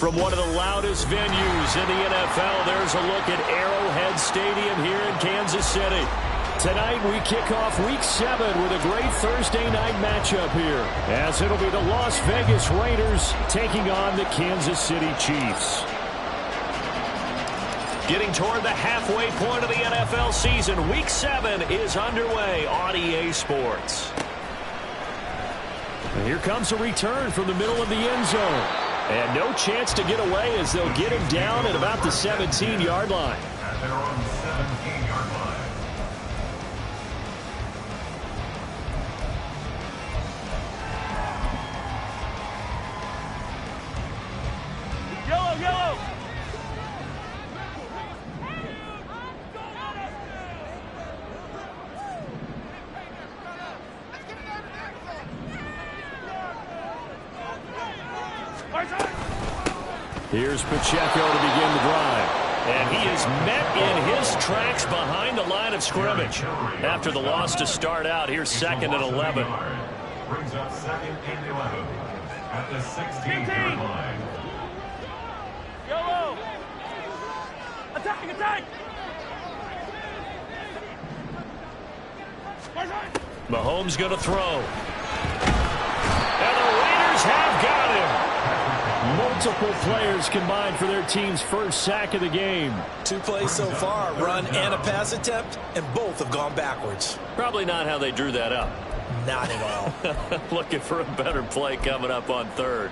From one of the loudest venues in the NFL, there's a look at Arrowhead Stadium here in Kansas City. Tonight we kick off Week 7 with a great Thursday night matchup here, as it'll be the Las Vegas Raiders taking on the Kansas City Chiefs. Getting toward the halfway point of the NFL season, Week 7 is underway on EA Sports. And here comes a return from the middle of the end zone. And no chance to get away as they'll get him down at about the 17-yard line. At their own 17-yard line. Yellow! Here's Pacheco to begin the drive. And he is met in his tracks behind the line of scrimmage. After the loss to start out, here's 2nd and 11. Brings up 2nd and 11 at the 16-yard line. Yellow! Attack! Mahomes going to throw. And the Raiders have got him. Multiple players combined for their team's first sack of the game. 2 plays so far, run and a pass attempt, and both have gone backwards. Probably not how they drew that up. Not at all. Looking for a better play coming up on 3rd.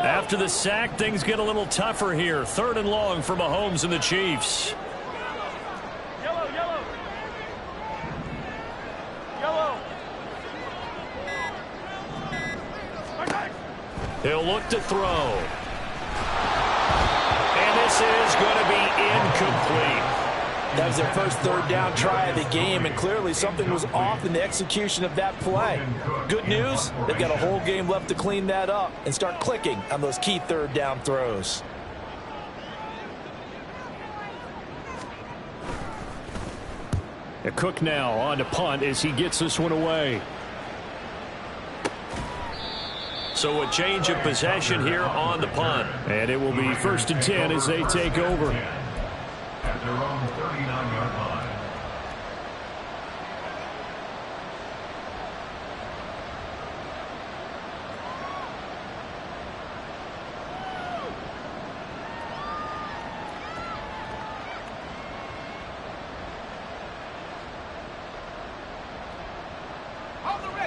After the sack, things get a little tougher here. 3rd and long for Mahomes and the Chiefs. Yellow! He'll look to throw. And this is going to be incomplete. That was their first 3rd down try of the game, and clearly something was off in the execution of that play. Good news, they've got a whole game left to clean that up and start clicking on those key 3rd down throws. A Cook now on to punt as he gets this one away. So a change of possession here on the punt. And it will be 1st and 10 as they take over. At their own 39-yard line.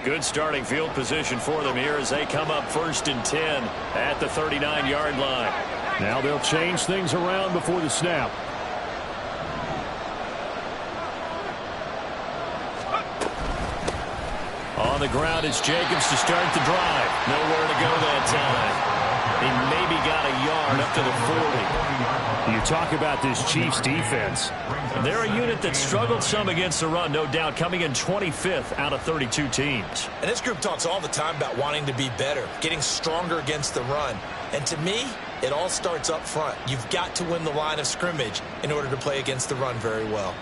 Good starting field position for them here as they come up 1st and 10 at the 39-yard line. Now they'll change things around before the snap. On the ground is Jacobs to start the drive. Nowhere to go that time. He maybe got a yard up to the 40. You talk about this Chiefs defense. They're a unit that struggled some against the run, no doubt, coming in 25th out of 32 teams. And this group talks all the time about wanting to be better, getting stronger against the run. And to me, it all starts up front. You've got to win the line of scrimmage in order to play against the run very well.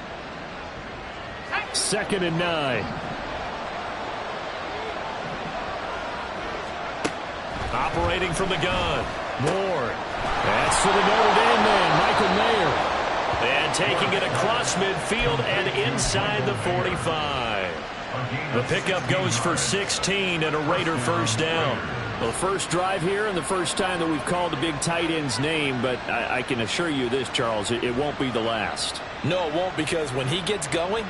2nd and 9. Operating from the gun. Ward. That's for the Notre Dame man, Michael Mayer. And taking it across midfield and inside the 45. The pickup goes for 16 and a Raider first down. Well, the first drive here and the first time that we've called the big tight end's name, but I can assure you this, Charles, it won't be the last. No, it won't, because when he gets going,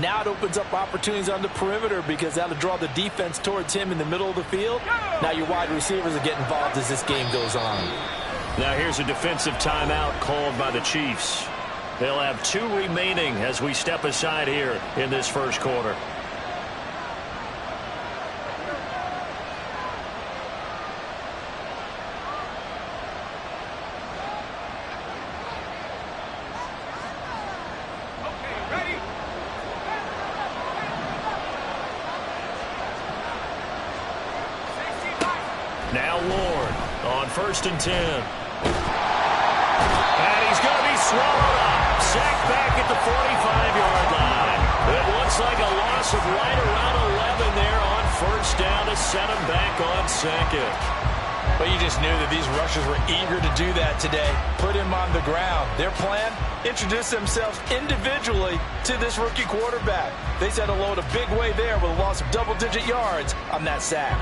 now it opens up opportunities on the perimeter because that'll draw the defense towards him in the middle of the field. Now your wide receivers are getting involved as this game goes on. Now here's a defensive timeout called by the Chiefs. They'll have 2 remaining as we step aside here in this first quarter. Now Ward. on 1st and 10. And he's going to be swallowed up. Sacked back at the 45-yard line. It looks like a loss of right around 11 there on 1st down to set him back on 2nd. But you just knew that these rushers were eager to do that today. Put him on the ground. Their plan, introduce themselves individually to this rookie quarterback. They said hello in a big way there with a loss of double-digit yards on that sack.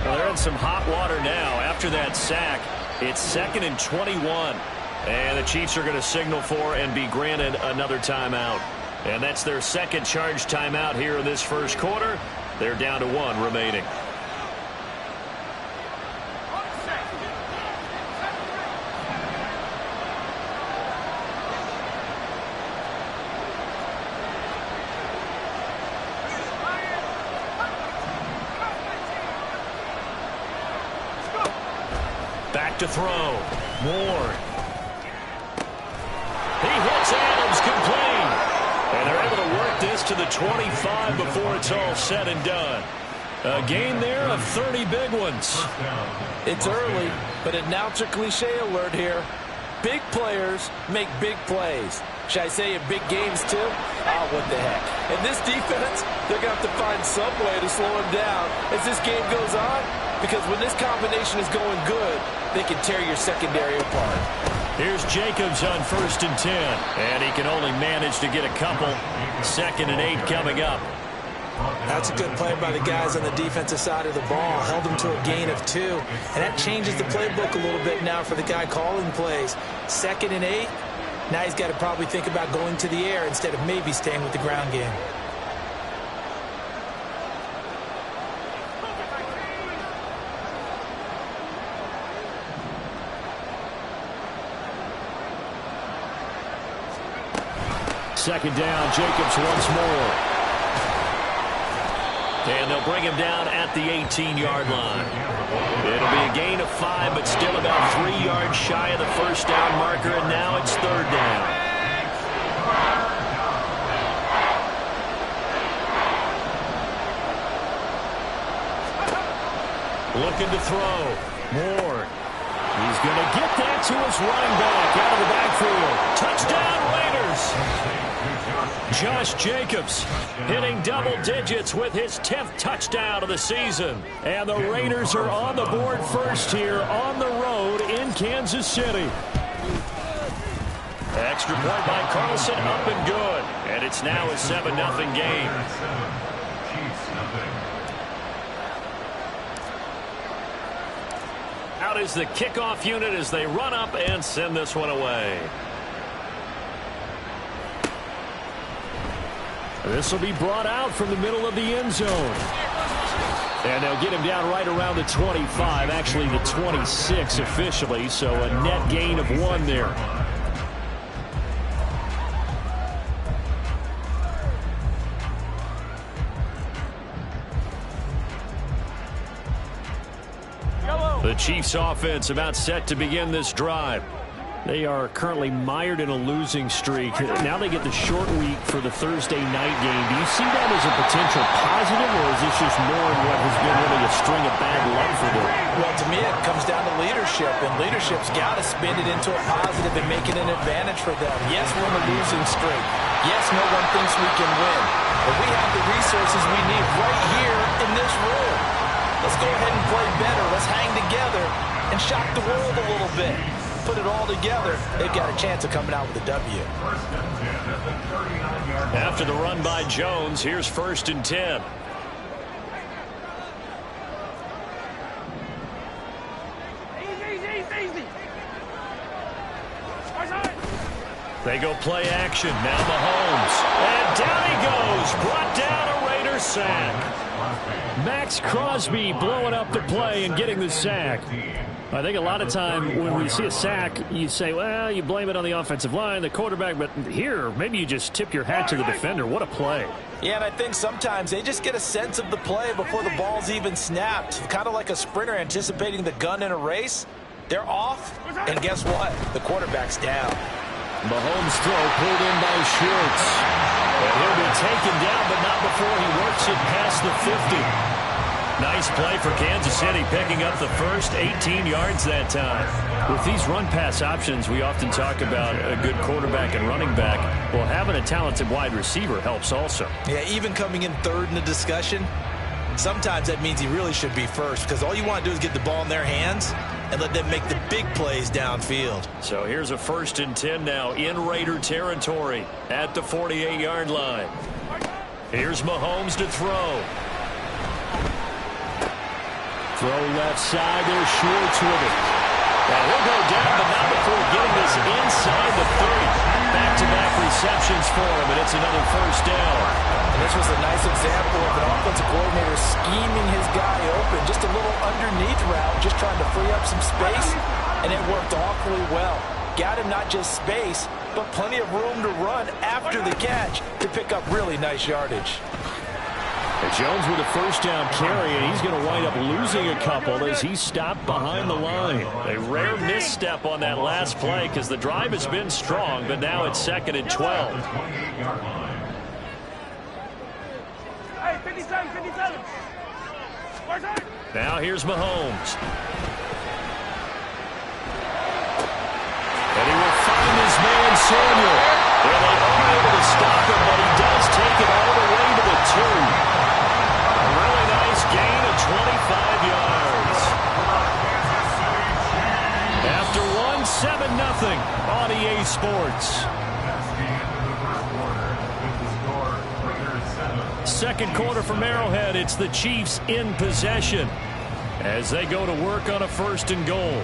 Well, they're in some hot water now. After that sack, it's 2nd and 21. And the Chiefs are going to signal for and be granted another timeout. And that's their second charge timeout here in this first quarter. They're down to 1 remaining. Back to throw. Ward. He hits Adams complete. And they're able to work this to the 25 before it's all said and done. A gain there of 30 big ones. It's early, but announcer cliche alert here. Big players make big plays. Should I say in big games too? Oh, what the heck. And this defense, they're going to have to find some way to slow him down as this game goes on. Because when this combination is going good, they can tear your secondary apart. Here's Jacobs on 1st and 10. And he can only manage to get a couple. 2nd and 8 coming up. That's a good play by the guys on the defensive side of the ball. Held them to a gain of 2. And that changes the playbook a little bit now for the guy calling plays. 2nd and 8. Now he's got to probably think about going to the air instead of maybe staying with the ground game. Second down, Jacobs once more. And they'll bring him down at the 18-yard line. It'll be a gain of 5, but still about 3 yards shy of the 1st down marker, and now it's 3rd down. Looking to throw. Ward. He's going to get that to his running back out of the backfield. Touchdown, Raiders. Josh Jacobs hitting double digits with his 10th touchdown of the season. And the Raiders are on the board first here on the road in Kansas City. Extra point by Carlson, up and good. And it's now a 7-0 game. Out is the kickoff unit as they run up and send this one away. This will be brought out from the middle of the end zone. And they'll get him down right around the 25, actually the 26 officially, so a net gain of 1 there. The Chiefs offense about set to begin this drive. They are currently mired in a losing streak. Now they get the short week for the Thursday night game. Do you see that as a potential positive, or is this just more of what has been really a string of bad luck for them? Well, to me, it comes down to leadership, and leadership's got to spin it into a positive and make it an advantage for them. Yes, we're in a losing streak. Yes, no one thinks we can win. But we have the resources we need right here in this room. Let's go ahead and play better. Let's hang together and shock the world a little bit. Put it all together, they've got a chance of coming out with a W. After the run by Jones, here's 1st and 10. Easy. They go play action. Now Mahomes. And down he goes. Brought down a Raider sack. Max Crosby blowing up the play and getting the sack. I think a lot of time when we see a sack, you say, well, you blame it on the offensive line, the quarterback, but here, maybe you just tip your hat to the defender. What a play. Yeah, and I think sometimes they just get a sense of the play before the ball's even snapped. Kind of like a sprinter anticipating the gun in a race. They're off, and guess what? The quarterback's down. Mahomes' throw pulled in by Schultz. And he'll be taken down, but not before he works it past the 50. Nice play for Kansas City, picking up the first 18 yards that time. With these run-pass options, we often talk about a good quarterback and running back. Well, having a talented wide receiver helps also. Yeah, even coming in third in the discussion, sometimes that means he really should be first, because all you want to do is get the ball in their hands and let them make the big plays downfield. So here's a 1st and 10 now in Raider territory at the 48-yard line. Here's Mahomes to throw. Throw left side. There's Schwartz with it. And he'll go down, but not before getting this inside the 30. Back-to-back receptions for him, and it's another 1st down. And this was a nice example of an offensive coordinator scheming his guy open. Just a little underneath route, just trying to free up some space, and it worked awfully well. Got him not just space, but plenty of room to run after the catch to pick up really nice yardage. And Jones with a 1st down carry, and he's going to wind up losing a couple as he stopped behind the line. A rare misstep on that last play because the drive has been strong, but now it's 2nd and 12. Hey, 57, 57. Now here's Mahomes. And he will find his man Samuel. And they are able to stop him, but he does take it all the way to the 2. A really nice gain of 25 yards. After 7-0 on EA Sports. Second quarter from Arrowhead, it's the Chiefs in possession as they go to work on a 1st and goal.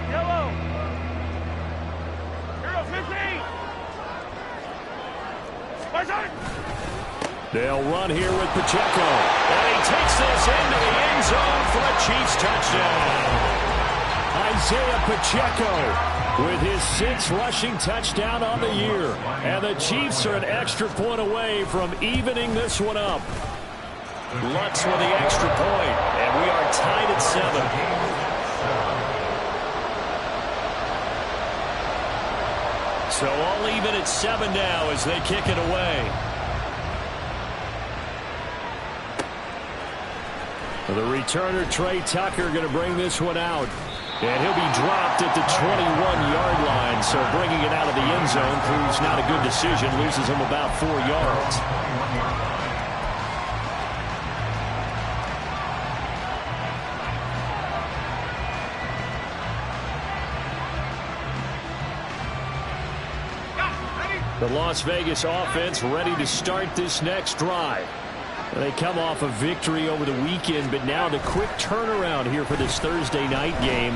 Yellow. Hero 15. They'll run here with Pacheco. And he takes this into the end zone for a Chiefs touchdown. Isaiah Pacheco with his 6th rushing touchdown on the year. And the Chiefs are an extra point away from evening this one up. Lutz with the extra point, and we are tied at 7. So all even at 7 now as they kick it away. The returner, Trey Tucker, going to bring this one out. And he'll be dropped at the 21-yard line. So bringing it out of the end zone proves not a good decision. Loses him about 4 yards. The Las Vegas offense ready to start this next drive. They come off a victory over the weekend, but now the quick turnaround here for this Thursday night game.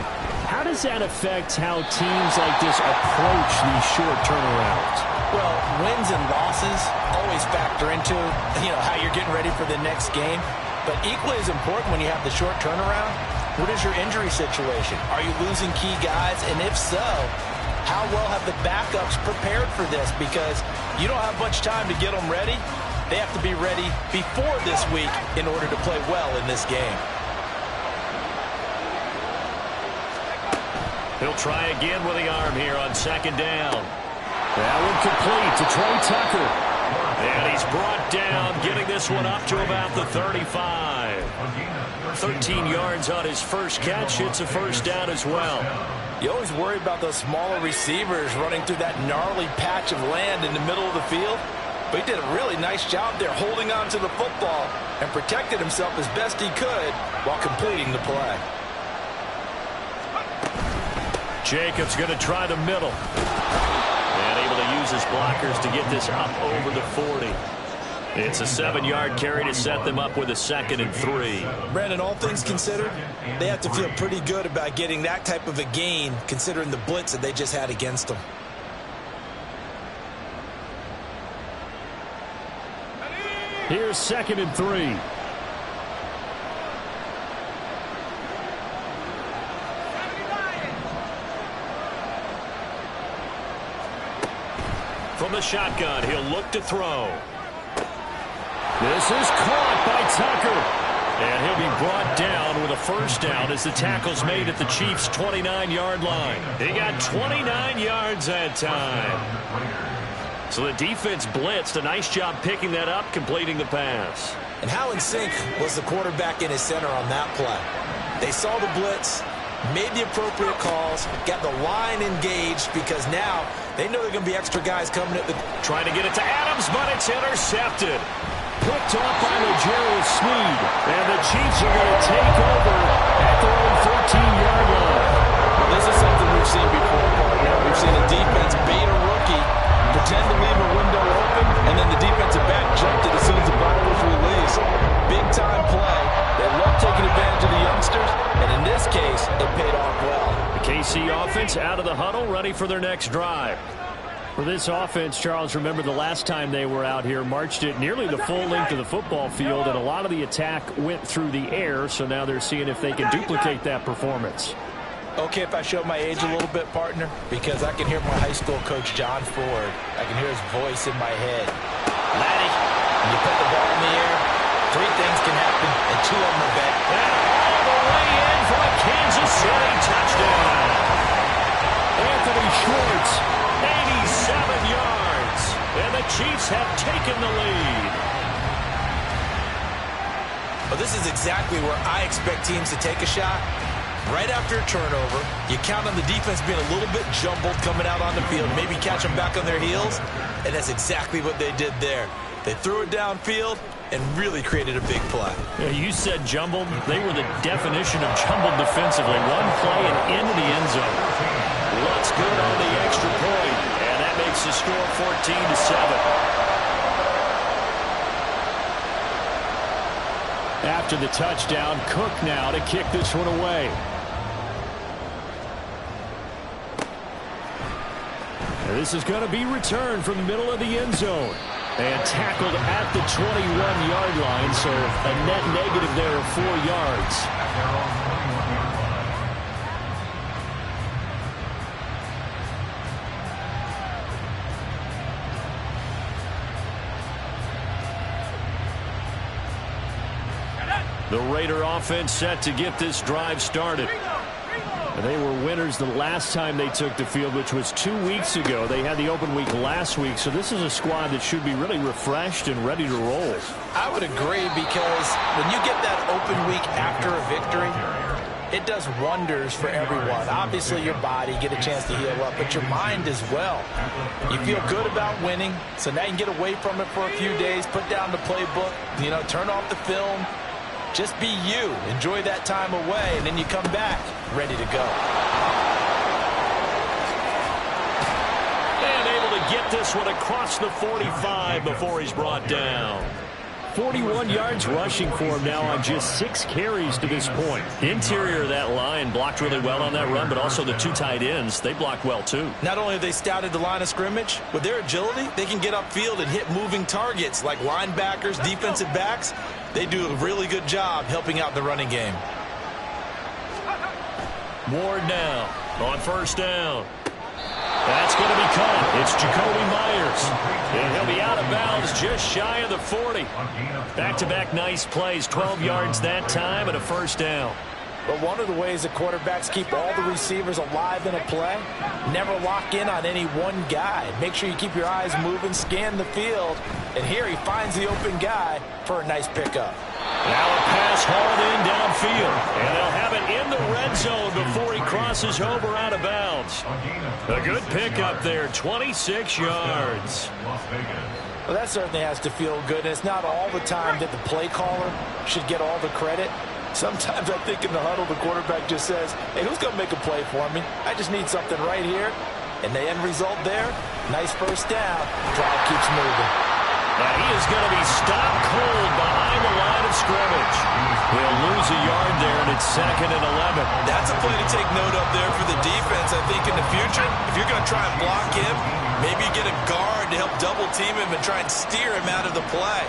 How does that affect how teams like this approach these short turnarounds? Well, wins and losses always factor into, how you're getting ready for the next game. But equally as important when you have the short turnaround, what is your injury situation? Are you losing key guys? And if so, how well have the backups prepared for this? Because you don't have much time to get them ready. They have to be ready before this week in order to play well in this game. He'll try again with the arm here on 2nd down. That one complete to Trey Tucker. And he's brought down, getting this one up to about the 35. 13 yards on his first catch. It's a 1st down as well. You always worry about those smaller receivers running through that gnarly patch of land in the middle of the field. But he did a really nice job there holding on to the football and protected himself as best he could while completing the play. Jacobs going to try the middle. And able to use his blockers to get this up over the 40. It's a 7-yard carry to set them up with a 2nd and 3. Brandon, all things considered, they have to feel pretty good about getting that type of a gain considering the blitz that they just had against them. Here's 2nd and 3. From the shotgun, he'll look to throw. This is caught by Tucker. And he'll be brought down with a first down as the tackle's made at the Chiefs' 29-yard line. He got 29 yards that time. So the defense blitzed. A nice job picking that up, completing the pass. And how in sync was the quarterback in his center on that play? They saw the blitz, made the appropriate calls, got the line engaged because now they know there are going to be extra guys coming at the... Trying to get it to Adams, but it's intercepted. Picked off by L'Jarius Sneed. And the Chiefs are going to take over at their own 14-yard line. Well, this is something we've seen before, partner. We've seen a defense bait a rookie, pretend to leave a window open, and then the defensive back jumped it as soon as the ball was released. Big-time play. They love taking advantage of the youngsters, and in this case, it paid off well. The KC offense out of the huddle, ready for their next drive. For this offense, Charles, remember the last time they were out here, marched it nearly the full length of the football field, and a lot of the attack went through the air, so now they're seeing if they can duplicate that performance. Okay, if I show my age a little bit, partner, because I can hear my high school coach, John Ford. I can hear his voice in my head. Laddie, when you put the ball in the air, 3 things can happen, and 2 of them are bad. And all the way in for a Kansas City touchdown. Anthony Schwartz, 87 yards. And the Chiefs have taken the lead. Well, this is exactly where I expect teams to take a shot. Right after a turnover, you count on the defense being a little bit jumbled coming out on the field, maybe catch them back on their heels, and that's exactly what they did there. They threw it downfield and really created a big play. Yeah, you said jumbled. They were the definition of jumbled defensively. One play and into the end zone. Looks good on the extra point, and that makes the score 14-7. After the touchdown, Cook now to kick this one away. And this is going to be returned from the middle of the end zone. And tackled at the 21-yard line, so a net negative there of 4 yards. The Raider offense set to get this drive started. They were winners the last time they took the field, which was 2 weeks ago. They had the open week last week, so this is a squad that should be really refreshed and ready to roll. I would agree, because when you get that open week after a victory, it does wonders for everyone. Obviously, your body, get a chance to heal up, but your mind as well. You feel good about winning, so now you can get away from it for a few days, put down the playbook, turn off the film. Just be you. Enjoy that time away, and then you come back ready to go. And able to get this one across the 45 before he's brought down. 41 yards rushing for him now on just 6 carries to this point. Interior of that line blocked really well on that run, but also the 2 tight ends, they blocked well too. Not only have they scouted the line of scrimmage, with their agility, they can get upfield and hit moving targets like linebackers, defensive backs. They do a really good job helping out the running game. Ward now on first down. That's going to be caught. It's Jacoby Myers. And he'll be out of bounds just shy of the 40. Back-to-back nice plays, 12 yards that time and a first down. But one of the ways that quarterbacks keep all the receivers alive in a play, never lock in on any one guy. Make sure you keep your eyes moving, scan the field, and here he finds the open guy for a nice pickup. Now a pass hauled in downfield, and they'll have it in the red zone before he crosses over out of bounds. A good pickup there, 26 yards. Well, that certainly has to feel good, and it's not all the time that the play caller should get all the credit. Sometimes I think in the huddle, the quarterback just says, hey, who's going to make a play for me? I just need something right here. And the end result there, nice first down. Drive keeps moving. Now he is going to be stopped cold behind the line of scrimmage. He'll lose a yard there, and it's 2nd and 11. That's a play to take note of there for the defense. I think in the future, if you're going to try and block him, maybe you get a guard to help double team him and try and steer him out of the play.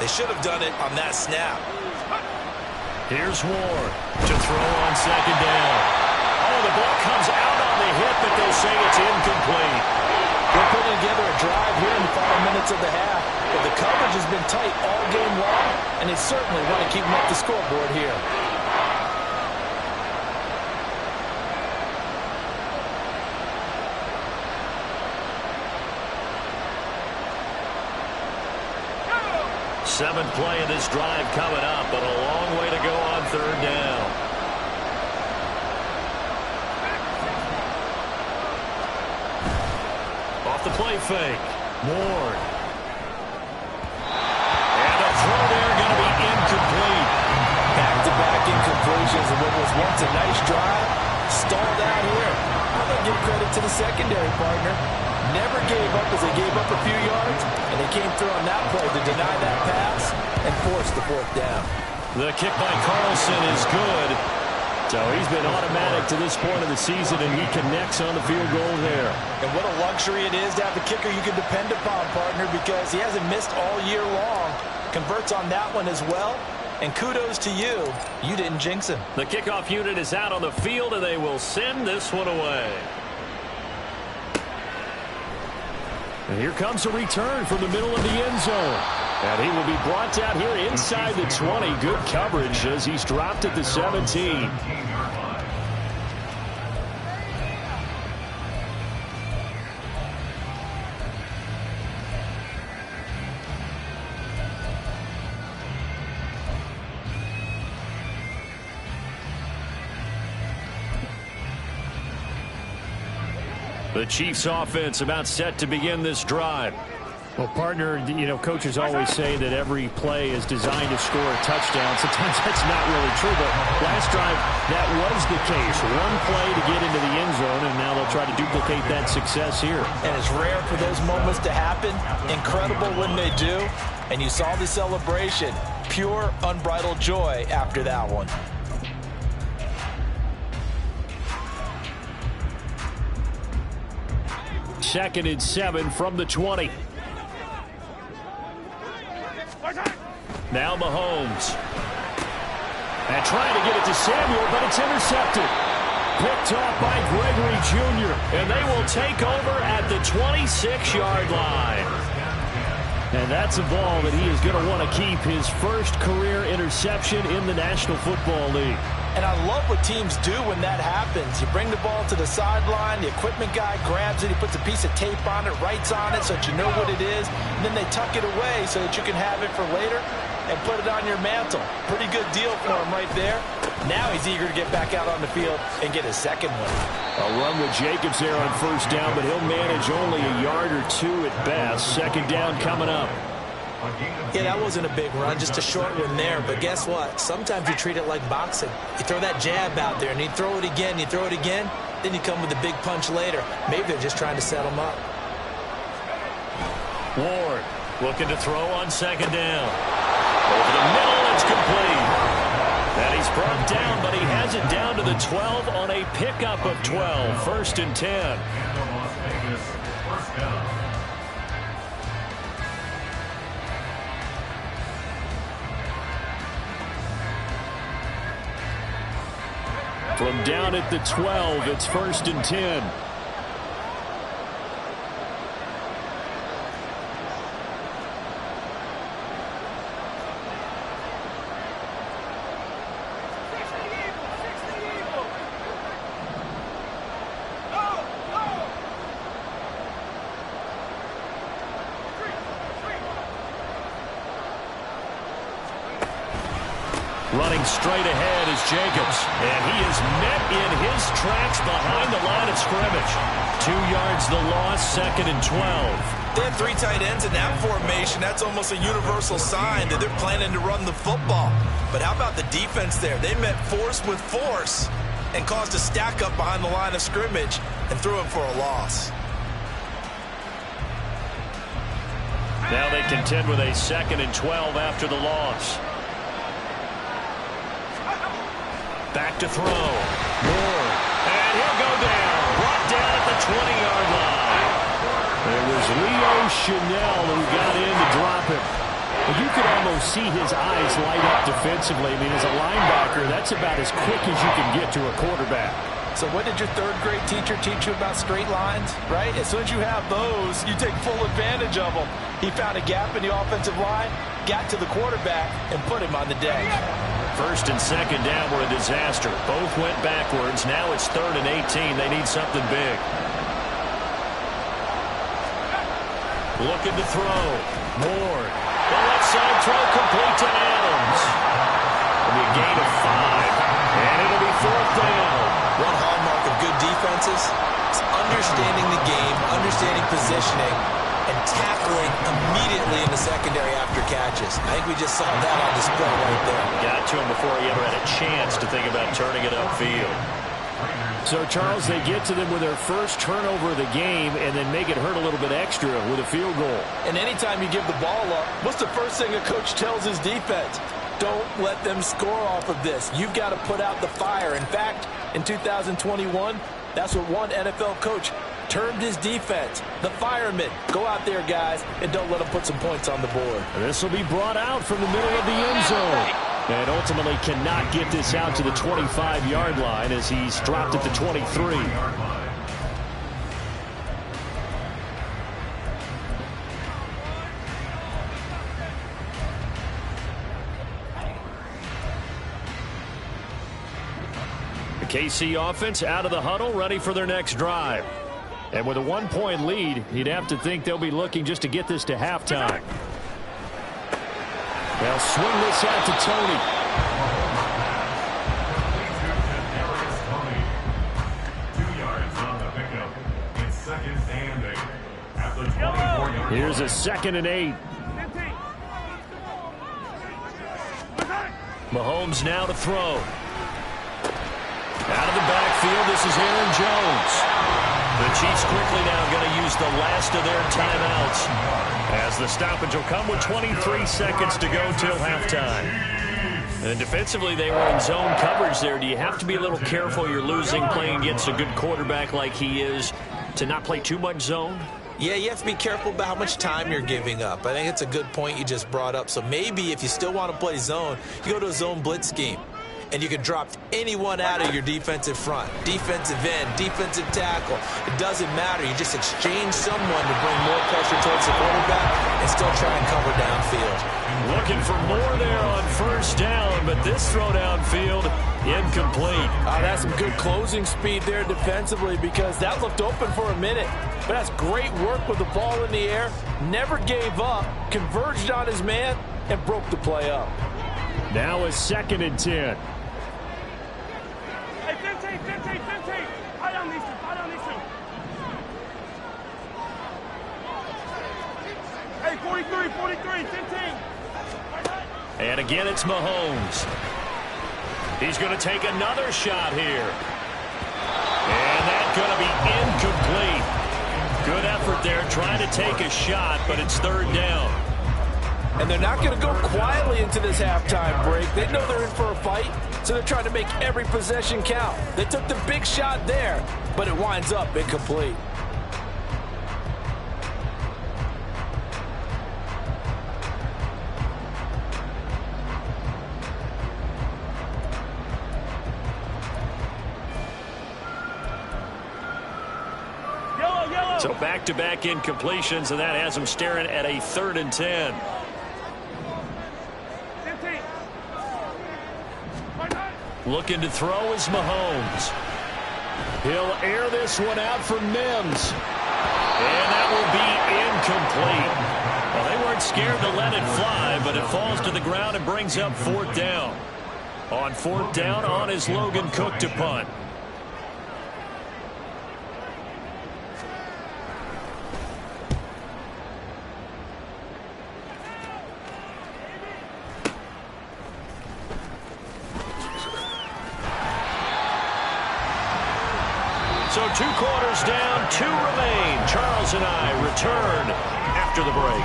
They should have done it on that snap. Here's Ward to throw on 2nd down. Oh, the ball comes out on the hit, but they'll say it's incomplete. They're putting together a drive here in the final minutes of the half. But the coverage has been tight all game long. and they certainly want to keep them up the scoreboard here. Seventh play of this drive coming up, but a long way to go on third down. Off the play fake. Ward. And a throw there going to be incomplete. Back-to-back incompletions of what was once a nice drive. Stalled out here. I'm going to give credit to the secondary partner. Never gave up as they gave up a few yards, and they came through on that play to deny that pass and force the fourth down. The kick by Carlson is good. So he's been automatic to this point of the season, and he connects on the field goal there. And what a luxury it is to have a kicker you can depend upon, partner, because he hasn't missed all year long. Converts on that one as well. And kudos to you. You didn't jinx him. The kickoff unit is out on the field, and they will send this one away. And here comes a return from the middle of the end zone. And he will be brought down here inside the 20. Good coverage as he's dropped at the 17. The Chiefs offense about set to begin this drive. Well, partner, you know, coaches always say that every play is designed to score a touchdown. Sometimes that's not really true, but last drive, that was the case. One play to get into the end zone, and now they'll try to duplicate that success here. And it's rare for those moments to happen. Incredible when they do. And you saw the celebration. Pure, unbridled joy after that one. Second and 7 from the 20. Now Mahomes. And trying to get it to Samuel, but it's intercepted. Picked off by Gregory Jr. And they will take over at the 26-yard line. And that's a ball that he is going to want to keep, his first career interception in the National Football League. And I love what teams do when that happens. You bring the ball to the sideline, the equipment guy grabs it, he puts a piece of tape on it, writes on it so that you know what it is, and then they tuck it away so that you can have it for later and put it on your mantle. Pretty good deal for him right there. Now he's eager to get back out on the field and get his second one. A run with Jacobs there on first down, but he'll manage only a yard or two at best. Second down coming up. Yeah, that wasn't a big run, just a short one there. But guess what? Sometimes you treat it like boxing. You throw that jab out there, and you throw it again, then you come with a big punch later. Maybe they're just trying to set him up. Ward looking to throw on second down. Over the middle, it's complete. And he's brought down, but he has it down to the 12 on a pickup of 12. First and 10. From down at the 12, it's first and 10. Running straight ahead is Jacobs, and he is met in his tracks behind the line of scrimmage. 2 yards the loss, second and 12. They have three tight ends in that formation. That's almost a universal sign that they're planning to run the football. But how about the defense there? They met force with force and caused a stack up behind the line of scrimmage and threw him for a loss. Now they contend with a second and 12 after the loss. Back to throw. Moore. And he'll go down. Brought down at the 20-yard line. It was Leo Chenal who got in to drop him. You could almost see his eyes light up defensively. I mean, as a linebacker, that's about as quick as you can get to a quarterback. So what did your third grade teacher teach you about straight lines, right? As soon as you have those, you take full advantage of them. He found a gap in the offensive line, got to the quarterback, and put him on the deck. First and second down were a disaster. Both went backwards. Now it's 3rd and 18. They need something big. Looking to throw. Moore. The left side throw complete to Adams. It'll be a gain of 5. And it'll be 4th down. One hallmark of good defenses is understanding the game, understanding positioning, and tackling immediately in the secondary after catches. I think we just saw that on display right there. Got to him before he ever had a chance to think about turning it upfield. So, Charles, they get to them with their first turnover of the game and then make it hurt a little bit extra with a field goal. And anytime you give the ball up, what's the first thing a coach tells his defense? Don't let them score off of this. You've got to put out the fire. In fact, in 2021, that's what one NFL coach termed his defense, the firemen. Go out there, guys, and don't let them put some points on the board. This will be brought out from the middle of the end zone. And ultimately cannot get this out to the 25-yard line as he's dropped at the 23. The KC offense out of the huddle, ready for their next drive. And with a 1-point lead, you'd have to think they'll be looking just to get this to halftime. They'll swing this out to Tony. Here's a 2nd and 8. Mahomes now to throw. Out of the backfield, this is Aaron Jones. The Chiefs quickly now going to use the last of their timeouts, as the stoppage will come with 23 seconds to go till halftime. And defensively, they were in zone coverage there. Do you have to be a little careful? You're losing playing against a good quarterback like he is to not play too much zone? Yeah, you have to be careful about how much time you're giving up. I think it's a good point you just brought up. So maybe if you still want to play zone, you go to a zone blitz scheme. And you can drop anyone out of your defensive front. Defensive end, defensive tackle. It doesn't matter. You just exchange someone to bring more pressure towards the quarterback and still try and cover downfield. Looking for more there on first down, but this throw downfield incomplete. That's some good closing speed there defensively, because that looked open for a minute. But that's great work with the ball in the air. Never gave up, converged on his man, and broke the play up. Now a 2nd and 10. Hey, 15. I don't need to. Hey, 43, 15. And again, it's Mahomes. He's going to take another shot here. And that's going to be incomplete. Good effort there trying to take a shot, but it's 3rd down. And they're not going to go quietly into this halftime break. They know they're in for a fight, so they're trying to make every possession count. They took the big shot there, but it winds up incomplete. Yellow. So back-to-back incompletions, and that has them staring at a 3rd and 10. Looking to throw is Mahomes. He'll air this one out for Mims. And that will be incomplete. Well, they weren't scared to let it fly, but it falls to the ground and brings up 4th down. On 4th down, on is Logan Cook to punt. So 2 quarters down, 2 remain. Charles and I return after the break.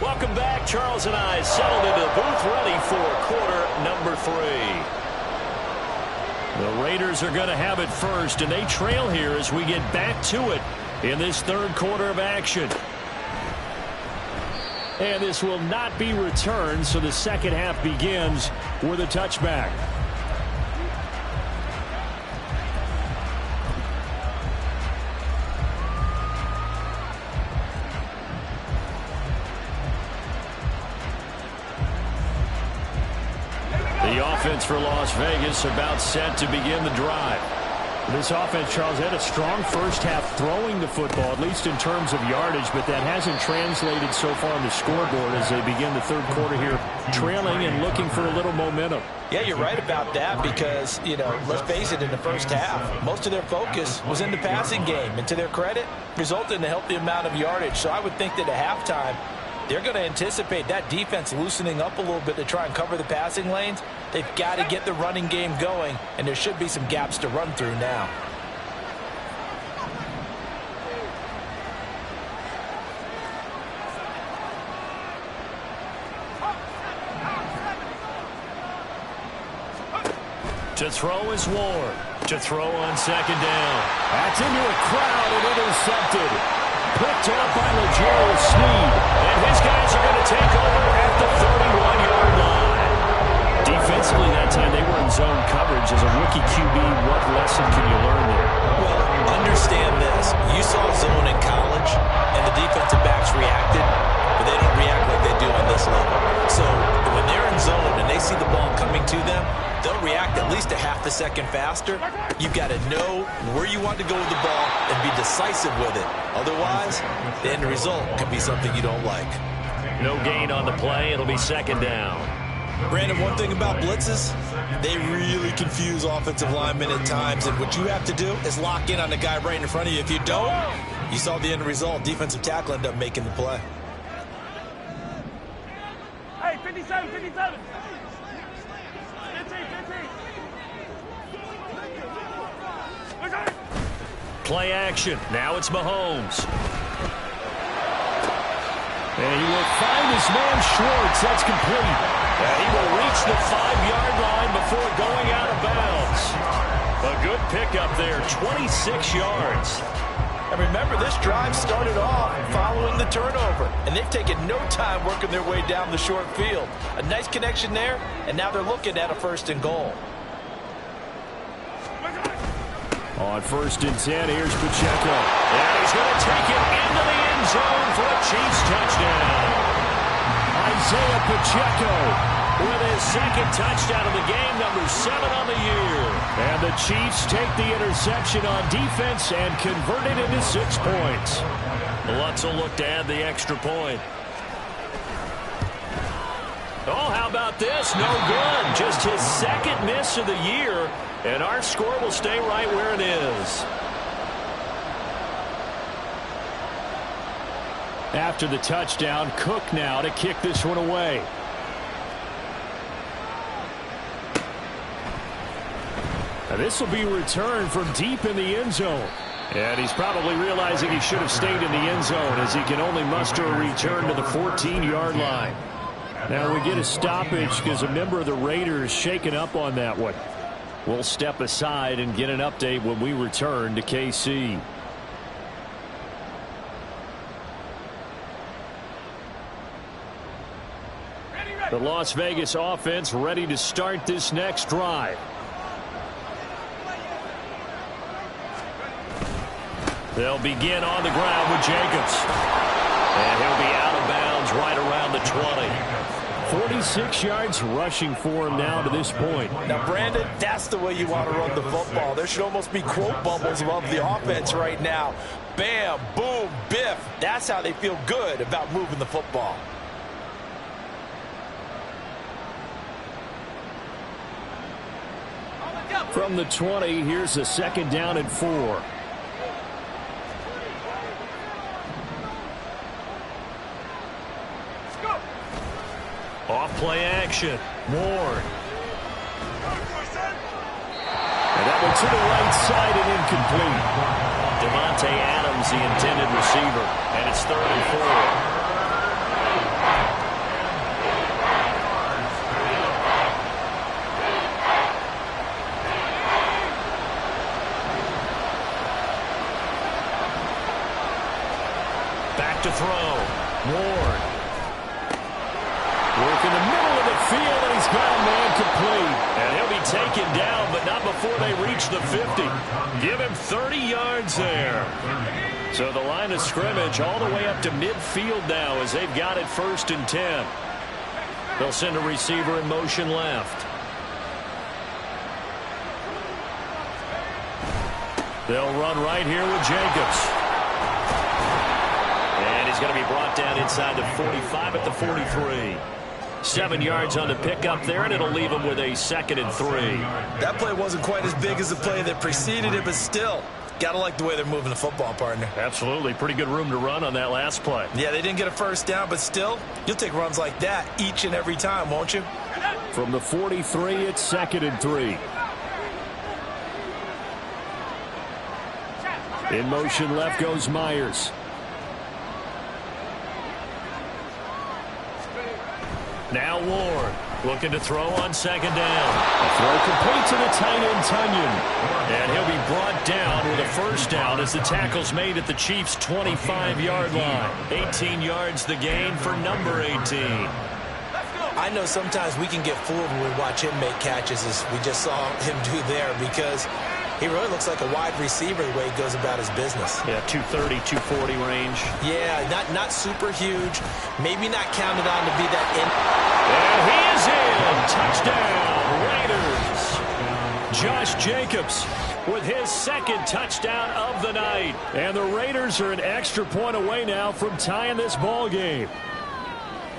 Welcome back. Charles and I settled into the booth, ready for quarter number 3. The Raiders are going to have it first, and they trail here as we get back to it in this 3rd quarter of action. And this will not be returned, so the second half begins with a touchback. The offense for Las Vegas about set to begin the drive. This offense, Charles, had a strong first half throwing the football, at least in terms of yardage, but that hasn't translated so far on the scoreboard as they begin the third quarter here, trailing and looking for a little momentum. Yeah, you're right about that because, let's face it, in the first half, most of their focus was in the passing game. And to their credit, resulted in a healthy amount of yardage. So I would think that at halftime, they're going to anticipate that defense loosening up a little bit to try and cover the passing lanes. They've got to get the running game going, and there should be some gaps to run through now. To throw is Ward. To throw on second down. That's into a crowd and intercepted. Picked up by L'Jarius Sneed. And his guys are going to take over at the 31-yard line. Defensively that time, they were in zone coverage. As a rookie QB, what lesson can you learn there? Well, understand this. You saw zone in college, and the defensive backs reacted, but they don't react like they do on this level. So when they're in zone and they see the ball coming to them, they'll react at least a half a second faster. You've got to know where you want to go with the ball and be decisive with it. Otherwise, the end result can be something you don't like. No gain on the play. It'll be second down. Brandon, one thing about blitzes, they really confuse offensive linemen at times, and what you have to do is lock in on the guy right in front of you. If you don't, you saw the end result. Defensive tackle ended up making the play. Hey, 57, 57. 15. Play action. Now it's Mahomes. And he will find his man Schwartz. That's complete. And he will reach the 5-yard line before going out of bounds. A good pickup there, 26 yards. And remember, this drive started off following the turnover, and they've taken no time working their way down the short field. A nice connection there, and now they're looking at a 1st and goal. On 1st and 10, here's Pacheco. And he's going to take it into the end zone for a Chiefs touchdown. Isaiah Pacheco with his second touchdown of the game, number 7 on the year. And the Chiefs take the interception on defense and convert it into 6 points. Lutz will look to add the extra point. Oh, how about this? No good. Just his second miss of the year, and our score will stay right where it is. After the touchdown, Cook now to kick this one away. Now this will be returned from deep in the end zone. And he's probably realizing he should have stayed in the end zone as he can only muster a return to the 14-yard line. Now we get a stoppage because a member of the Raiders shaken up on that one. We'll step aside and get an update when we return to KC. The Las Vegas offense ready to start this next drive. They'll begin on the ground with Jacobs. And he'll be out of bounds right around the 20. 46 yards rushing for him now to this point. Now, Brandon, that's the way you want to run the football. There should almost be quote bubbles above the offense right now. Bam, boom, biff. That's how they feel good about moving the football. From the 20, here's a 2nd down and 4. Off play action. Ward. And that one to the right side and incomplete. Devontae Adams, the intended receiver. And it's 3rd and 4. Back to throw. Ward. Working the middle of the field, and he's got a man complete. And he'll be taken down, but not before they reach the 50. Give him 30 yards there. So the line of scrimmage all the way up to midfield now as they've got it 1st and 10. They'll send a receiver in motion left. They'll run right here with Jacobs. And he's going to be brought down inside the 45 at the 43. 7 yards on the pickup there, and it'll leave him with a 2nd and 3. That play wasn't quite as big as the play that preceded it, but still, gotta like the way they're moving the football, partner. Absolutely. Pretty good room to run on that last play. Yeah, they didn't get a first down, but still, you'll take runs like that each and every time, won't you? From the 43, it's 2nd and 3. In motion left goes Myers. Now Ward looking to throw on 2nd down. A throw complete to the tight end, Tunyon. And he'll be brought down with a 1st down as the tackle's made at the Chiefs' 25-yard line. 18 yards the gain for number 18. I know sometimes we can get fooled when we watch him make catches, as we just saw him do there, because he really looks like a wide receiver the way he goes about his business. Yeah, 230, 240 range. Yeah, not super huge. Maybe not counted on to be that in. And he is in. Touchdown, Raiders. Josh Jacobs with his 2nd touchdown of the night. And the Raiders are an extra point away now from tying this ball game.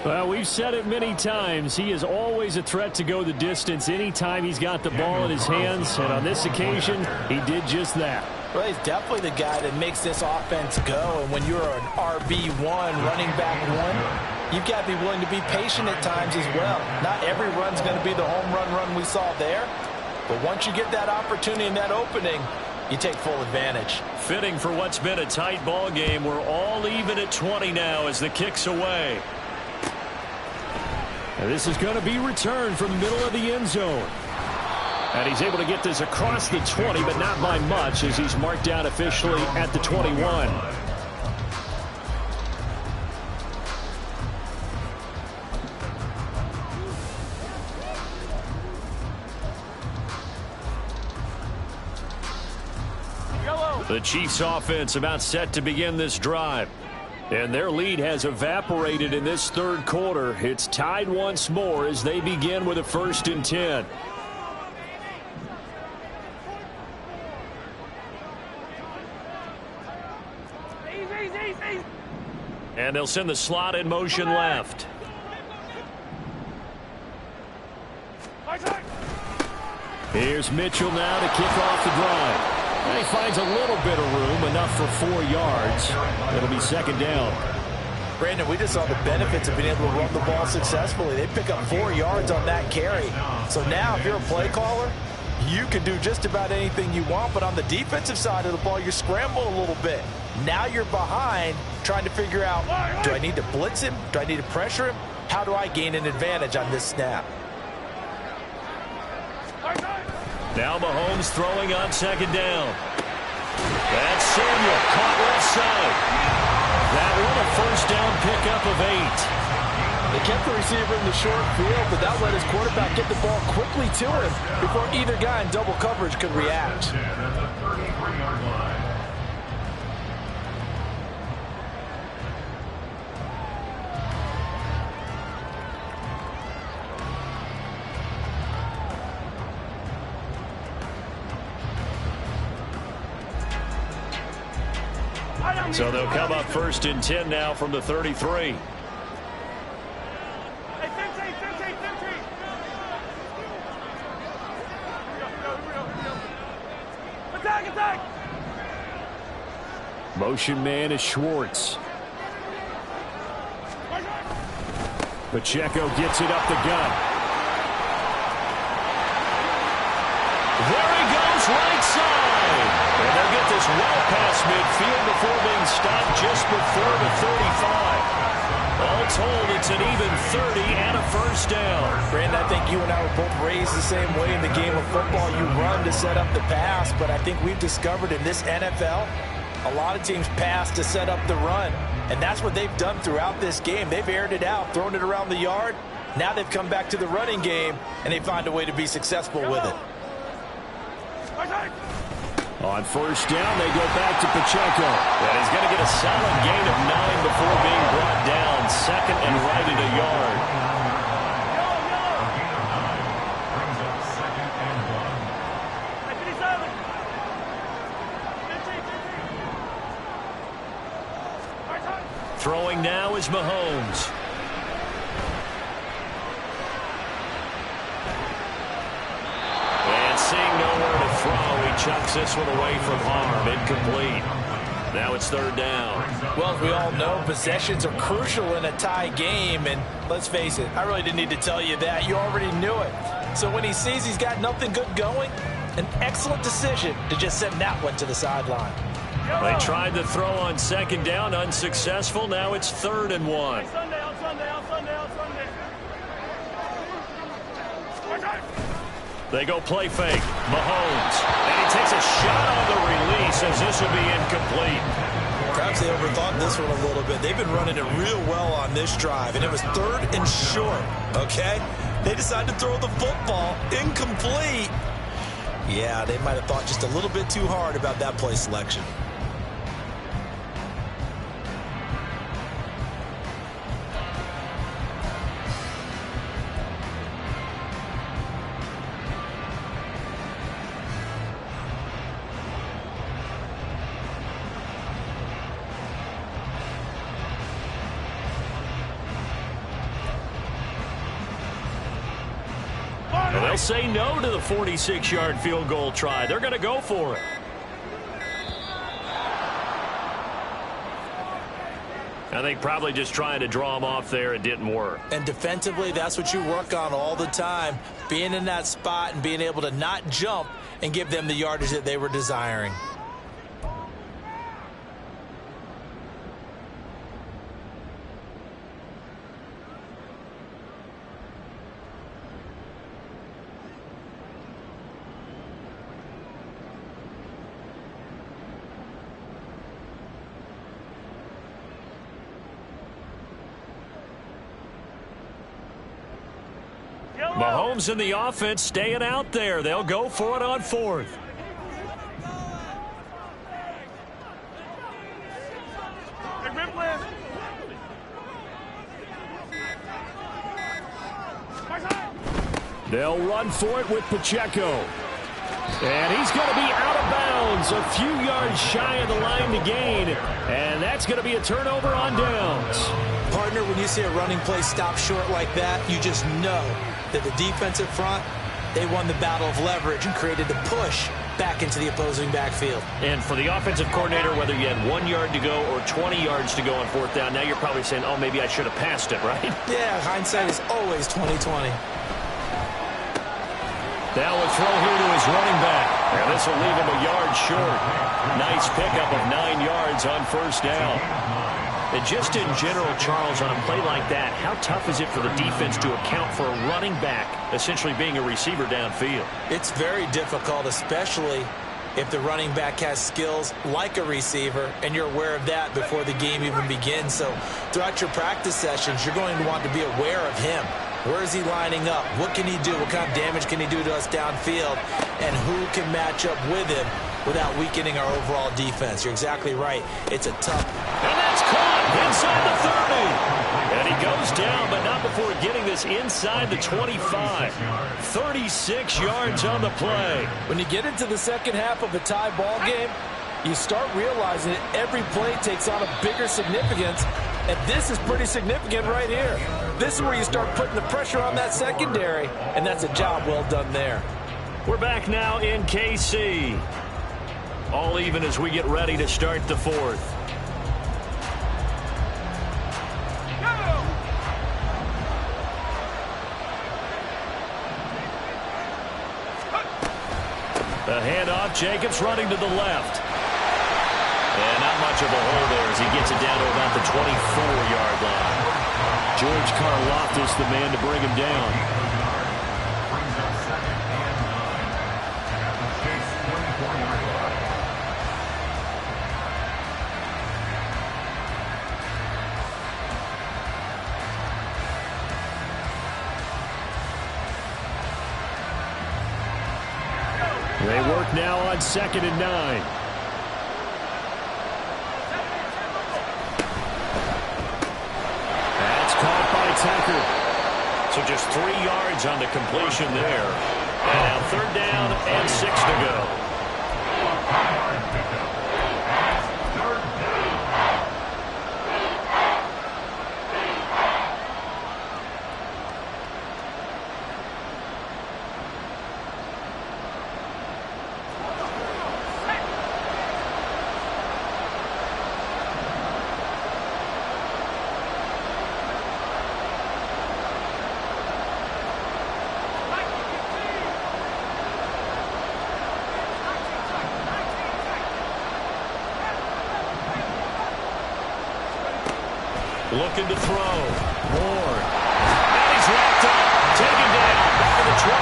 Well, we've said it many times. He is always a threat to go the distance anytime he's got the ball in his hands. And on this occasion, he did just that. Well, he's definitely the guy that makes this offense go. And when you're an RB1, running back 1, you've got to be willing to be patient at times as well. Not every run's going to be the home run we saw there. But once you get that opportunity and that opening, you take full advantage. Fitting for what's been a tight ball game. We're all even at 20 now as the kick's away. And this is going to be returned from the middle of the end zone. And he's able to get this across the 20, but not by much, as he's marked down officially at the 21. The Chiefs offense about set to begin this drive. And their lead has evaporated in this 3rd quarter. It's tied once more as they begin with a 1st and 10. And they'll send the slot in motion left. Here's Mitchell now to kick off the drive. And he finds a little bit of room, enough for 4 yards. It'll be 2nd down. Brandon, we just saw the benefits of being able to run the ball successfully. They pick up 4 yards on that carry. So now if you're a play caller, you can do just about anything you want. But on the defensive side of the ball, you're scrambling a little bit. Now you're behind trying to figure out, do I need to blitz him? Do I need to pressure him? How do I gain an advantage on this snap? Now Mahomes throwing on 2nd down. That's Samuel caught left side. That one a 1st down pickup of 8. They kept the receiver in the short field, but that let his quarterback get the ball quickly to him before either guy in double coverage could react. So they'll come up 1st and 10 now from the 33. Attack! Motion man is Schwartz. Pacheco gets it up the gut. There he goes, right side. And they'll get this well past midfield before being stopped just before the 35. All told, it's an even 30 and a 1st down. Brandon, I think you and I were both raised the same way in the game of football. You run to set up the pass, but I think we've discovered in this NFL, a lot of teams pass to set up the run. And that's what they've done throughout this game. They've aired it out, thrown it around the yard, Now they've come back to the running game, and they find a way to be successful with it. On first down, they go back to Pacheco. And he's going to get a solid gain of 9 before being brought down. Second and right at a yard. Brings up second and 1. Throwing now is Mahomes. And seeing nowhere to throw, he chucks this one away from harm. Incomplete. Now it's third down. Well, as we all know, possessions are crucial in a tie game. And let's face it, I really didn't need to tell you that. You already knew it. So when he sees he's got nothing good going, an excellent decision to just send that one to the sideline. They tried to throw on second down, unsuccessful. Now it's 3rd and 1. They go play fake. Mahomes. And he takes a shot on the release as this will be incomplete. Perhaps they overthought this one a little bit. They've been running it real well on this drive, and it was 3rd and short, okay? They decided to throw the football incomplete. Yeah, they might have thought just a little bit too hard about that play selection. They'll say no to the 46-yard field goal try. They're going to go for it. I think probably just trying to draw him off there. It didn't work. And defensively, that's what you work on all the time. Being in that spot and being able to not jump and give them the yardage that they were desiring. Mahomes and the offense staying out there. They'll go for it on 4th. They'll run for it with Pacheco. And he's going to be out of bounds, a few yards shy of the line to gain. And that's going to be a turnover on downs. Partner, when you see a running play stop short like that, you just know that the defensive front, they won the battle of leverage and created the push back into the opposing backfield. And for the offensive coordinator, whether you had 1 yard to go or 20 yards to go on 4th down, now you're probably saying, oh, maybe I should have passed it, right? Yeah, hindsight is always 20/20. Now a throw here to his running back. And this will leave him a yard short. Nice pickup of 9 yards on 1st down. And just in general, Charles, on a play like that, how tough is it for the defense to account for a running back essentially being a receiver downfield? It's very difficult, especially if the running back has skills like a receiver, and you're aware of that before the game even begins. So throughout your practice sessions, you're going to want to be aware of him. Where is he lining up? What can he do? What kind of damage can he do to us downfield? And who can match up with him without weakening our overall defense? You're exactly right. It's a tough. And that's caught inside the 30. And he goes down, but not before getting this inside the 25. 36 yards on the play. When you get into the second half of a tie ball game, you start realizing that every play takes on a bigger significance. And this is pretty significant right here. This is where you start putting the pressure on that secondary. And that's a job well done there. We're back now in KC. All even as we get ready to start the 4th. The handoff, Jacobs running to the left. And not much of a hole there as he gets it down to about the 24-yard line. George Karlaftis, the man to bring him down. on 2nd and 9. That's caught by Tucker. So just 3 yards on the completion there. And now 3rd down and 6 to go. Looking to throw. Ward. And he's wrapped up. Taken down. Back to the 25.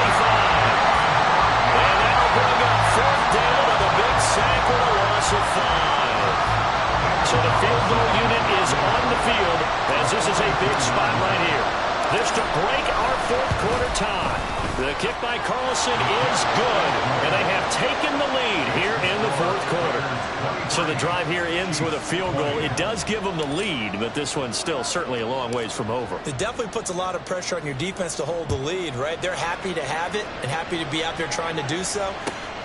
And that'll bring up 4th down with a big sack with a loss of 5. So the field goal unit is on the field as this is a big spot right here. This to break our 4th quarter tie. The kick by Carlson is good, and they have taken the lead here in the 4th quarter. So the drive here ends with a field goal. It does give them the lead, but this one's still certainly a long ways from over. It definitely puts a lot of pressure on your defense to hold the lead, right? They're happy to have it and happy to be out there trying to do so.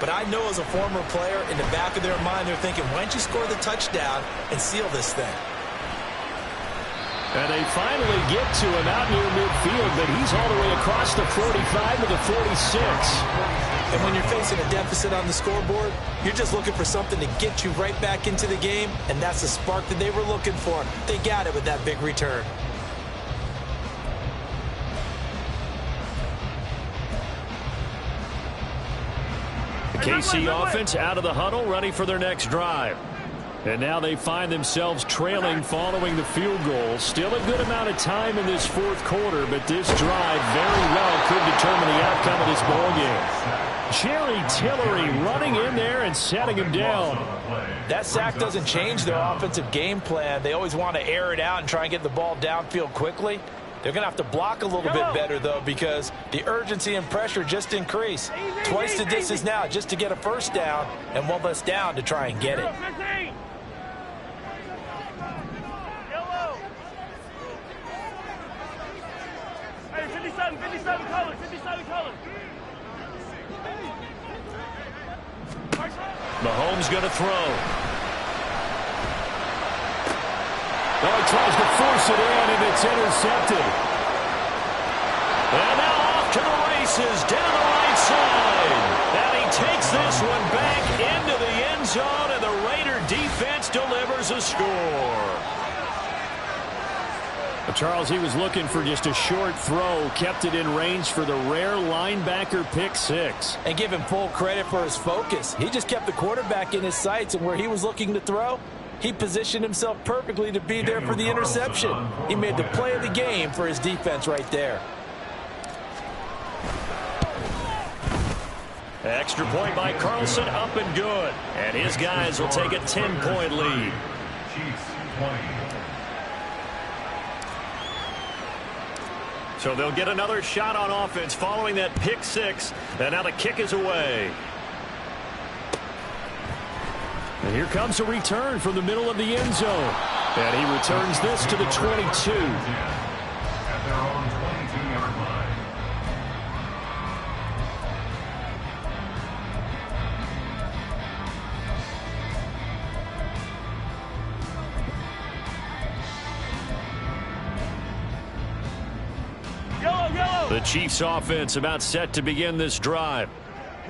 But I know as a former player, in the back of their mind, they're thinking, why don't you score the touchdown and seal this thing? And they finally get to him out near midfield, but he's all the way across the 45 to the 46. And when you're facing a deficit on the scoreboard, you're just looking for something to get you right back into the game, and that's the spark that they were looking for. They got it with that big return. The KC offense out of the huddle, ready for their next drive. And now they find themselves trailing following the field goal. Still a good amount of time in this 4th quarter, but this drive very well could determine the outcome of this ball game. Jerry Tillery running in there and setting him down. That sack doesn't change their offensive game plan. They always want to air it out and try and get the ball downfield quickly. They're going to have to block a little bit better, though, because the urgency and pressure just increase. Twice the distance now just to get a 1st down and 1 less down to try and get it. Hey, 57 colors, 57 colors. Mahomes going to throw. Oh, he tries to force it in, and it's intercepted. And now off to the races down the right side. And he takes this one back into the end zone, and the Raider defense delivers a score. Charles, he was looking for just a short throw, kept it in range for the rare linebacker pick 6. And give him full credit for his focus. He just kept the quarterback in his sights, and where he was looking to throw, he positioned himself perfectly to be there for the interception. He made the play of the game for his defense right there. Extra point by Carlson, up and good. And his guys will take a 10-point lead. Chiefs 20. So they'll get another shot on offense following that pick 6. And now the kick is away. And here comes a return from the middle of the end zone. And he returns this to the 22. At their own 22-yard line. The Chiefs offense about set to begin this drive.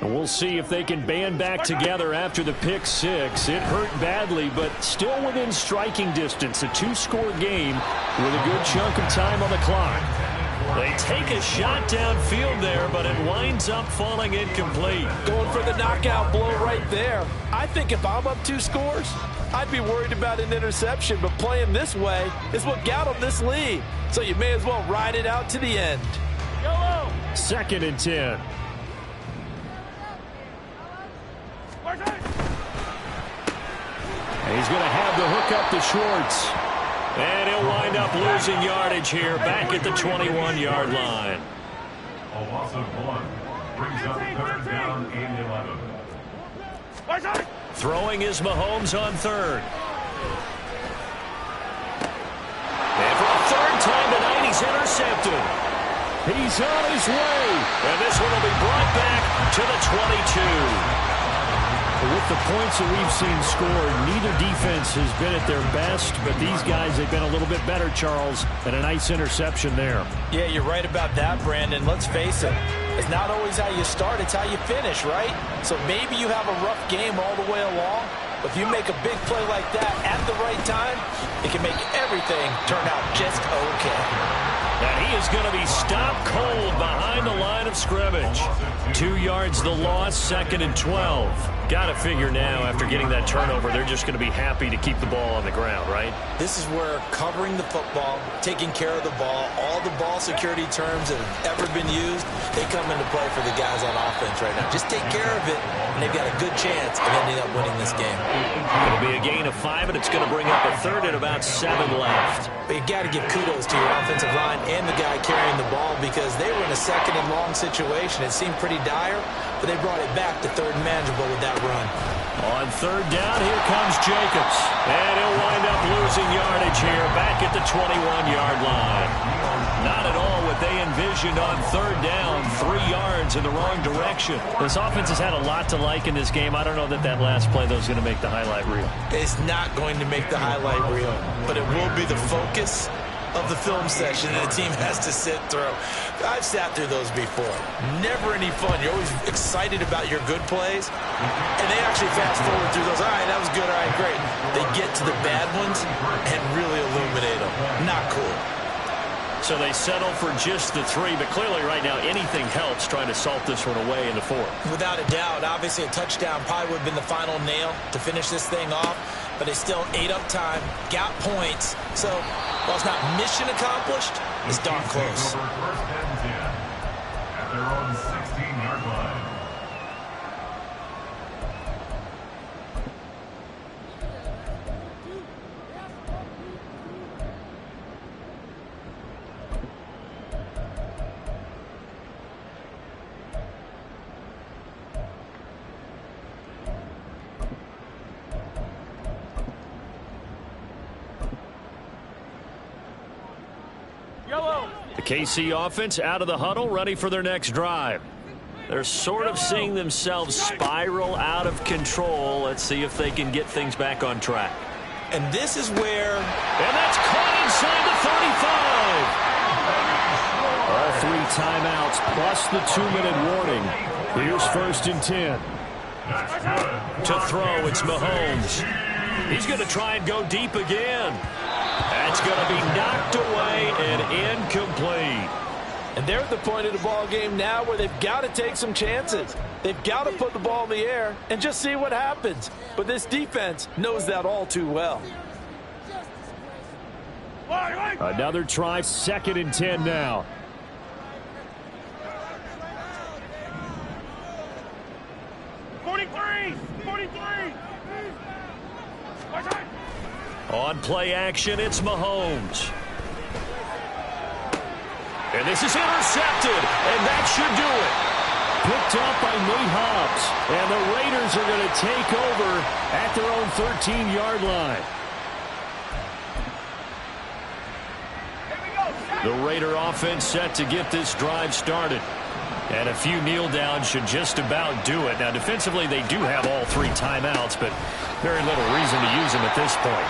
And we'll see if they can band back together after the pick 6. It hurt badly, but still within striking distance. A 2-score game with a good chunk of time on the clock. They take a shot downfield there, but it winds up falling incomplete. Going for the knockout blow right there. I think if I'm up 2 scores, I'd be worried about an interception, but playing this way is what got them this lead. So you may as well ride it out to the end. 2nd and 10. And he's going to have the hook up to Schwartz. And he'll wind up losing yardage here back at the 21-yard line. A loss of 1 brings up 3rd down and 11. Throwing is Mahomes on third. And for a third time tonight, he's intercepted. He's on his way. And this one will be brought back to the 22. With the points that we've seen scored, neither defense has been at their best, but these guys have been a little bit better, Charles, and a nice interception there. Yeah, you're right about that, Brandon. Let's face it. It's not always how you start, it's how you finish, right? So maybe you have a rough game all the way along, but if you make a big play like that at the right time, it can make everything turn out just okay. And he is going to be stopped cold behind the line of scrimmage. 2 yards the loss, 2nd and 12. Got to figure now, after getting that turnover, they're just going to be happy to keep the ball on the ground, right? This is where covering the football, taking care of the ball, all the ball security terms that have ever been used, they come into play for the guys on offense right now. Just take care of it, and they've got a good chance of ending up winning this game. It'll be a gain of 5, and it's going to bring up a third and about 7 left. But you got to give kudos to your offensive line and the guy carrying the ball because they were in a 2nd and long situation. It seemed pretty dire, but they brought it back to 3rd and manageable with that run. On 3rd down, here comes Jacobs. And he'll wind up losing yardage here back at the 21-yard line. Not at all what they envisioned on 3rd down. 3 yards in the wrong direction. This offense has had a lot to like in this game. I don't know that last play, though, is going to make the highlight reel. It's not going to make the highlight reel, but it will be the focus of the film session that the team has to sit through. I've sat through those before. Never any fun. You're always excited about your good plays, and they actually fast forward through those. All right, that was good. All right, great. They get to the bad ones and really illuminate them. Not cool. So they settle for just the 3, but clearly right now anything helps trying to salt this one away in the 4th. Without a doubt, obviously a touchdown probably would have been the final nail to finish this thing off, but they still ate up time, got points. So while it's not mission accomplished, it's darn close. First and 10 at their own 16-yard line. The KC offense out of the huddle, ready for their next drive. They're sort of seeing themselves spiral out of control. Let's see if they can get things back on track. And this is where... And that's caught inside the 35. All 3 timeouts plus the 2-minute warning. Here's 1st and 10. To throw, it's Mahomes. He's going to try and go deep again. That's going to be knocked away and incomplete. And they're at the point of the ball game now where they've got to take some chances. They've got to put the ball in the air and just see what happens. But this defense knows that all too well. Another try, 2nd and 10 now. On play action, it's Mahomes. And this is intercepted, and that should do it. Picked up by Nate Hobbs. And the Raiders are going to take over at their own 13-yard line. The Raider offense set to get this drive started. And a few kneel downs should just about do it. Now, defensively, they do have all 3 timeouts, but very little reason to use them at this point.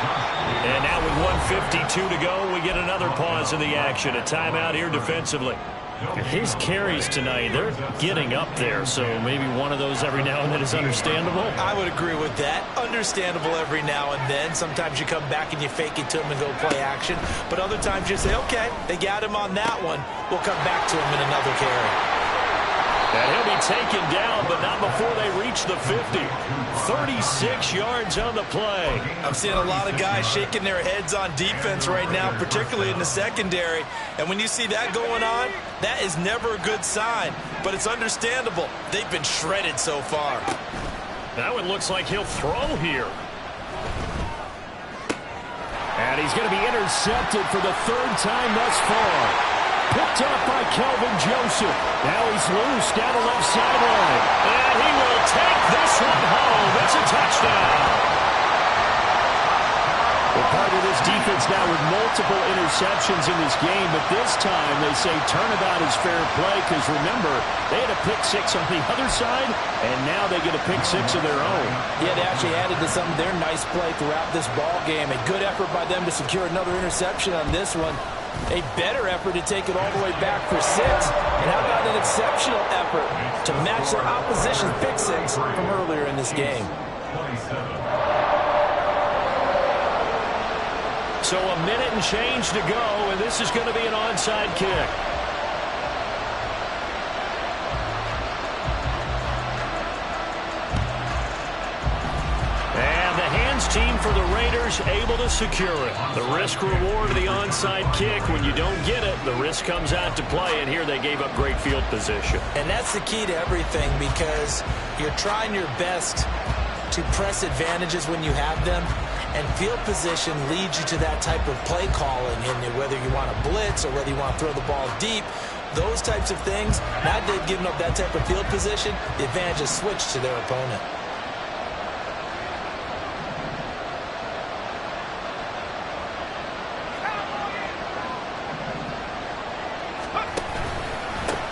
And now with 1:52 to go, we get another pause in the action. A timeout here defensively. His carries tonight, they're getting up there, so maybe one of those every now and then is understandable. I would agree with that. Understandable every now and then. Sometimes you come back and you fake it to him and go play action. But other times you say, okay, they got him on that one. We'll come back to him in another carry. And he'll be taken down, but not before they reach the 50. 36 yards on the play. I'm seeing a lot of guys shaking their heads on defense right now, particularly in the secondary. And when you see that going on, that is never a good sign. But it's understandable. They've been shredded so far. That one looks like he'll throw here. And he's going to be intercepted for the 3rd time thus far. picked up by Kelvin Joseph. Now he's loose down the left sideline. And he will take this one home. It's a touchdown. Well, part of this defense now with multiple interceptions in this game, but this time they say turnabout is fair play because, remember, they had a pick six on the other side, and now they get a pick six of their own. Yeah, they actually added to some of their nice play throughout this ball game. A good effort by them to secure another interception on this one. A better effort to take it all the way back for six. And how about an exceptional effort to match their opposition's pick six from earlier in this game? So a minute and change to go, and this is going to be an onside kick. And the hands team for the Raiders able to secure it. The risk reward of the onside kick. When you don't get it, the risk comes out to play, and here they gave up great field position. And that's the key to everything, because you're trying your best to press advantages when you have them. And field position leads you to that type of play calling, and whether you want to blitz or whether you want to throw the ball deep, those types of things. Now that they've given up that type of field position, the advantage is switched to their opponent.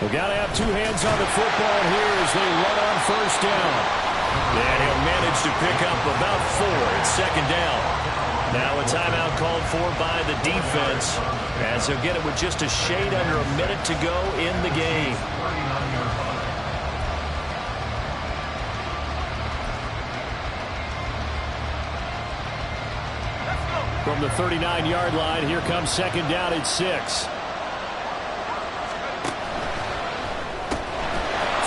They've got to have two hands on the football here as they run on first down. And he'll manage to pick up about 4. It's second down. Now a timeout called for by the defense as he'll get it with just a shade under a minute to go in the game. From the 39-yard line, here comes second down at 6.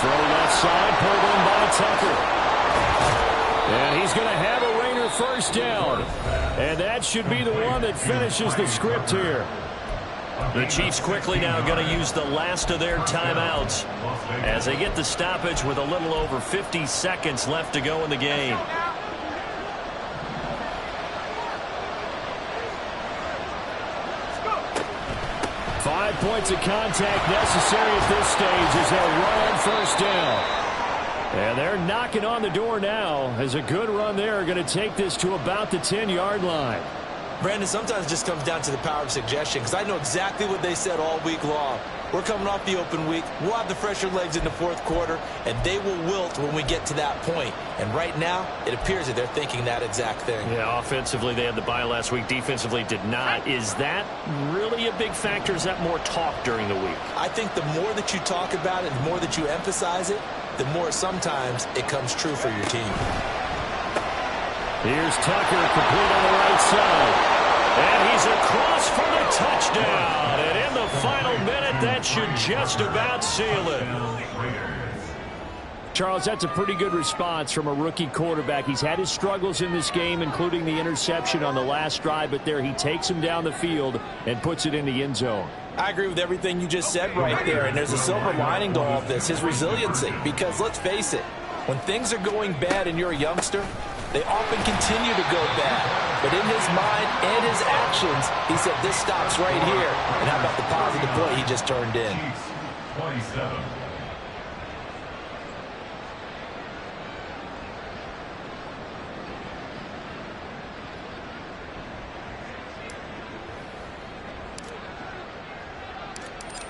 Throw left side, pulled in by Tucker. And he's going to have a Raider first down. And that should be the one that finishes the script here. The Chiefs quickly now going to use the last of their timeouts as they get the stoppage with a little over 50 seconds left to go in the game. Five points of contact necessary at this stage as they'll run on first down. And they're knocking on the door now as a good run there going to take this to about the 10-yard line. Brandon, sometimes it just comes down to the power of suggestion, because I know exactly what they said all week long. We're coming off the open week. We'll have the fresher legs in the fourth quarter, and they will wilt when we get to that point. And right now, it appears that they're thinking that exact thing. Yeah, offensively, they had the bye last week. Defensively, did not. Is that really a big factor? Is that more talk during the week? I think the more that you talk about it, the more that you emphasize it, the more sometimes it comes true for your team. Here's Tucker, complete on the right side. And he's across for the touchdown. And in the final minute, that should just about seal it. Charles, that's a pretty good response from a rookie quarterback. He's had his struggles in this game, including the interception on the last drive, but there he takes him down the field and puts it in the end zone. I agree with everything you just said right there, and there's a silver lining to all of this, his resiliency, because let's face it, when things are going bad and you're a youngster, they often continue to go bad. But in his mind and his actions, he said, this stops right here. And how about the positive play he just turned in? 27.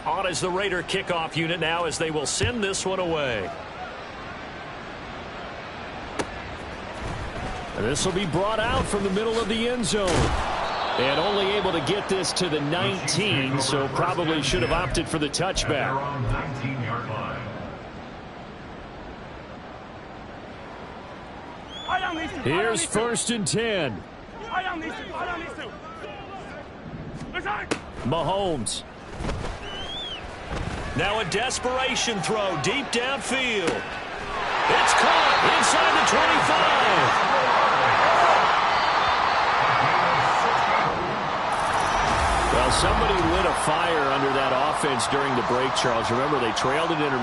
On is the Raider kickoff unit now as they will send this one away. This will be brought out from the middle of the end zone. And only able to get this to the 19, so probably should have opted for the touchback. On 19-yard line. Here's first and 10. Mahomes. Now a desperation throw deep downfield. It's caught inside the 25. Well, somebody lit a fire under that offense during the break, Charles. Remember, they trailed it in